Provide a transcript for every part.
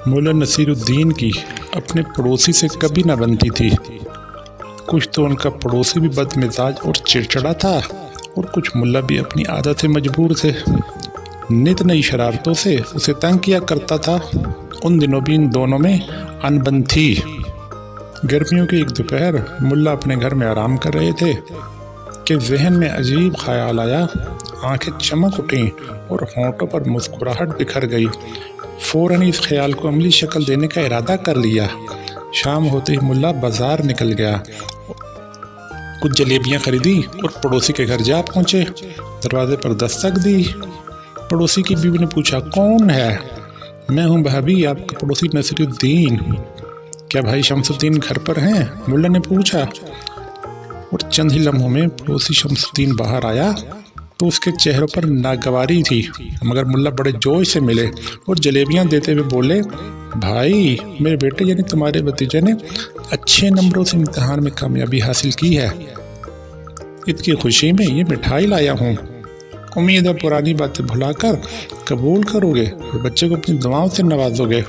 मुल्ला नसीरुद्दीन की अपने पड़ोसी से कभी न बनती थी। कुछ तो उनका पड़ोसी भी बदमिजाज और चिड़चिड़ा था और कुछ मुल्ला भी अपनी आदत से मजबूर थे। नित नई शरारतों से उसे तंग किया करता था। उन दिनों भी इन दोनों में अनबन थी। गर्मियों की एक दोपहर मुल्ला अपने घर में आराम कर रहे थे कि जहन में अजीब ख्याल आया। आंखें चमक उठीं और होंठों पर मुस्कुराहट बिखर गई। फ़ौरन इस ख्याल को अमली शक्ल देने का इरादा कर लिया। शाम होते ही मुल्ला बाजार निकल गया, कुछ जलेबियां खरीदी और पड़ोसी के घर जा पहुंचे। दरवाजे पर दस्तक दी। पड़ोसी की बीवी ने पूछा, कौन है? मैं हूं भाभी, आपका पड़ोसी नसीरुद्दीन। क्या भाई शमसुद्दीन घर पर हैं? मुल्ला ने पूछा। और चंद ही लम्हों में पड़ोसी शमसुद्दीन बाहर आया तो उसके चेहरों पर नागवारी थी, मगर मुल्ला बड़े जोश से मिले और जलेबियां देते हुए बोले, भाई मेरे बेटे यानी तुम्हारे भतीजे ने अच्छे नंबरों से इम्तिहान में कामयाबी हासिल की है। इसकी खुशी में ये मिठाई लाया हूँ। उम्मीद है पुरानी बातें भुलाकर कबूल करोगे और बच्चे को अपनी दुआओं से नवाजोगे।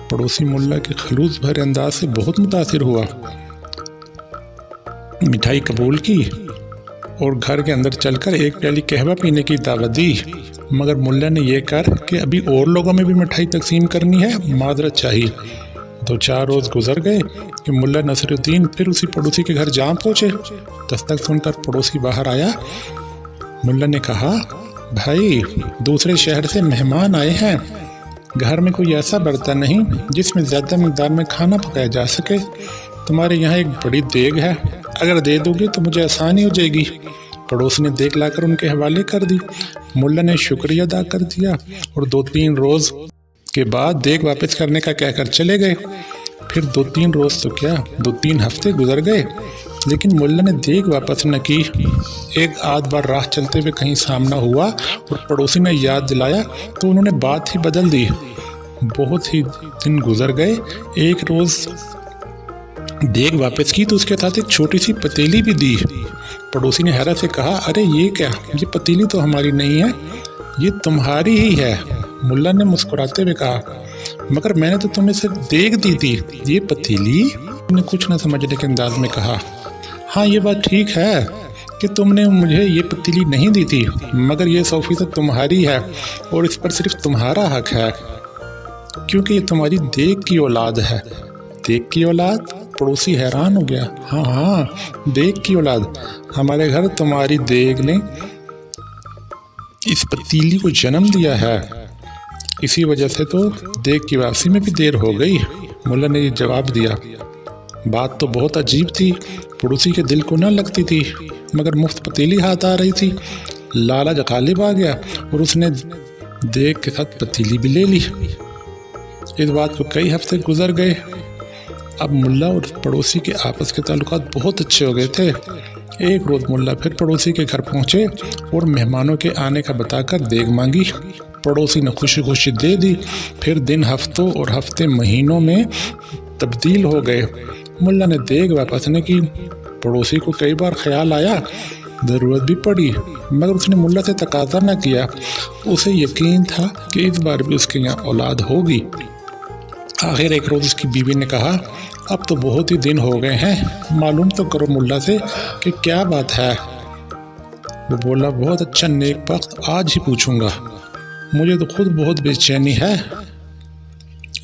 पड़ोसी मुल्ला के खलूस भरे अंदाज से बहुत मुतासिर हुआ। मिठाई कबूल की और घर के अंदर चलकर एक प्याली कहवा पीने की दावत दी, मगर मुल्ला ने यह कर कि अभी और लोगों में भी मिठाई तकसीम करनी है, माजरत चाहिए। 2-4 रोज़ गुजर गए कि मुल्ला नसीरुद्दीन फिर उसी पड़ोसी के घर जा पहुँचे। दस्तक सुनकर पड़ोसी बाहर आया। मुल्ला ने कहा, भाई दूसरे शहर से मेहमान आए हैं। घर में कोई ऐसा बर्तन नहीं जिसमें ज़्यादा मिकदार में खाना पकाया जा सके। तुम्हारे यहाँ एक बड़ी देग है, अगर दे दोगे तो मुझे आसानी हो जाएगी। पड़ोसी ने देग लाकर उनके हवाले कर दी। मुल्ला ने शुक्रिया अदा कर दिया और 2-3 रोज़ के बाद देग वापस करने का कहकर चले गए। फिर 2-3 रोज़ तो क्या 2-3 हफ्ते गुजर गए, लेकिन मुल्ला ने देग वापस न की। एक आध बार राह चलते हुए कहीं सामना हुआ और पड़ोसी ने याद दिलाया तो उन्होंने बात ही बदल दी। बहुत ही दिन गुजर गए। एक रोज़ देग वापस की तो उसके साथ एक छोटी सी पतीली भी दी। पड़ोसी ने हैरत से कहा, अरे ये क्या, ये पतीली तो हमारी नहीं है, ये तुम्हारी ही है। मुल्ला ने मुस्कुराते हुए कहा, मगर मैंने तो तुम्हें सिर्फ देग दी थी, ये पतीली? ने कुछ न समझने के अंदाज में कहा, हाँ ये बात ठीक है कि तुमने मुझे ये पतीली नहीं दी थी, मगर ये 100% तुम्हारी है और इस पर सिर्फ तुम्हारा हक है, क्योंकि ये तुम्हारी देग की औलाद है। देग की औलाद? पड़ोसी हैरान हो गया। हाँ, देग की औलाद। हमारे घर तुम्हारी देग ने इस पतीली को जन्म दिया है, इसी वजह से तो देग की वापसी में भी देर हो गई। मुल्ला ने ये जवाब दिया। बात तो बहुत अजीब थी, पड़ोसी के दिल को न लगती थी, मगर मुफ्त पतीली हाथ आ रही थी। लालच गालिब आ गया और उसने देग के साथ पतीली भी ले ली। इस बात को कई हफ्ते गुजर गए। अब मुल्ला और पड़ोसी के आपस के ताल्लुकात बहुत अच्छे हो गए थे। एक रोज़ मुल्ला फिर पड़ोसी के घर पहुंचे और मेहमानों के आने का बताकर देग मांगी। पड़ोसी ने खुशी खुशी दे दी। फिर दिन हफ्तों और हफ्ते महीनों में तब्दील हो गए। मुल्ला ने देग वापस न की। पड़ोसी को कई बार ख्याल आया, ज़रूरत भी पड़ी, मगर उसने मुल्ला से तकाज़ा न किया। उसे यकीन था कि इस बार भी उसके यहाँ औलाद होगी। आखिर एक रोज़ उसकी बीवी ने कहा, अब तो बहुत ही दिन हो गए हैं, मालूम तो करो मुल्ला से कि क्या बात है। वो बोला, बहुत अच्छा नेक वक्त, आज ही पूछूंगा, मुझे तो खुद बहुत बेचैनी है।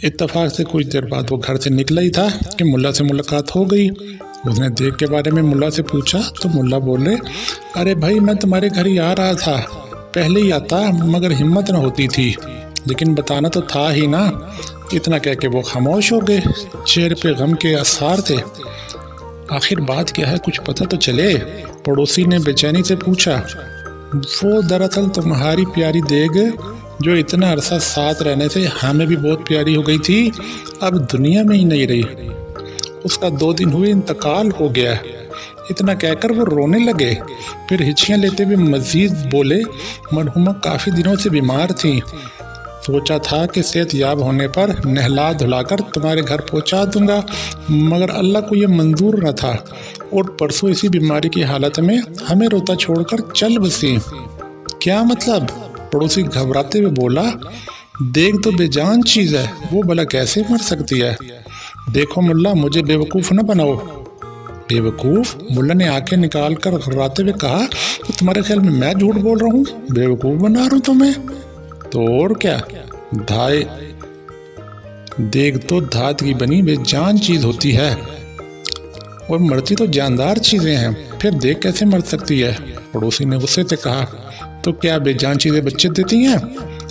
इत्तेफाक से कुछ देर बाद वो घर से निकला ही था कि मुल्ला से मुलाकात हो गई। उसने देग के बारे में मुल्ला से पूछा तो मुल्ला बोले, अरे भाई मैं तुम्हारे घर ही आ रहा था, पहले ही आता मगर हिम्मत न होती थी, लेकिन बताना तो था ही ना। इतना कह के वो खामोश हो गए। चेहरे पे गम के आसार थे। आखिर बात क्या है, कुछ पता तो चले। पड़ोसी ने बेचैनी से पूछा। वो दरअसल तुम्हारी प्यारी देग जो इतना अरसा साथ रहने से हमें भी बहुत प्यारी हो गई थी, अब दुनिया में ही नहीं रही। उसका 2 दिन हुए इंतकाल हो गया। इतना कहकर वो रोने लगे। फिर हिचकियाँ लेते हुए मजीद बोले, मरहुमा काफ़ी दिनों से बीमार थी, सोचा था कि सेहतयाब होने पर नहला धुलाकर तुम्हारे घर पहुंचा दूंगा, मगर अल्लाह को ये मंजूर न था और परसों इसी बीमारी की हालत में हमें रोता छोड़कर चल बसी। क्या मतलब? पड़ोसी घबराते हुए बोला, देख तो बेजान चीज़ है, वो भला कैसे मर सकती है? देखो मुल्ला, मुझे बेवकूफ़ न बनाओ। बेवकूफ़? मुल्ला ने आंखें निकाल कर घबराते हुए कहा, तो तुम्हारे ख्याल में मैं झूठ बोल रहा हूँ? बेवकूफ़ बना रहा हूँ तुम्हें? तो और क्या, धाय देख तो धात की बनी बेजान चीज़ होती है, और मरती तो जानदार चीज़ें हैं, फिर देख कैसे मर सकती है? पड़ोसी ने गुस्से से कहा, तो क्या बेजान चीज़ें बच्चे देती हैं?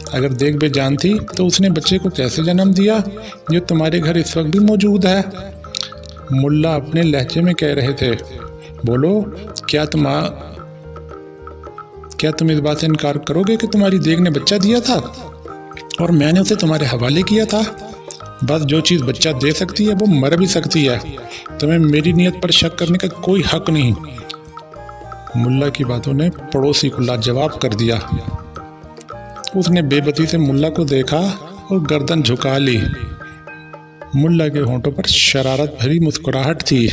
अगर देख बेजान थी तो उसने बच्चे को कैसे जन्म दिया जो तुम्हारे घर इस वक्त भी मौजूद है? मुल्ला अपने लहजे में कह रहे थे, बोलो, क्या तुम इस बात से इनकार करोगे कि तुम्हारी देख ने बच्चा दिया था और मैंने उसे तुम्हारे हवाले किया था? बस जो चीज़ बच्चा दे सकती है वो मर भी सकती है, तुम्हें मेरी नीयत पर शक करने का कोई हक नहीं। मुल्ला की बातों ने पड़ोसी को लाजवाब कर दिया। उसने बेबसी से मुल्ला को देखा और गर्दन झुका ली। मुल्ला के होंठों पर शरारत भरी मुस्कुराहट थी।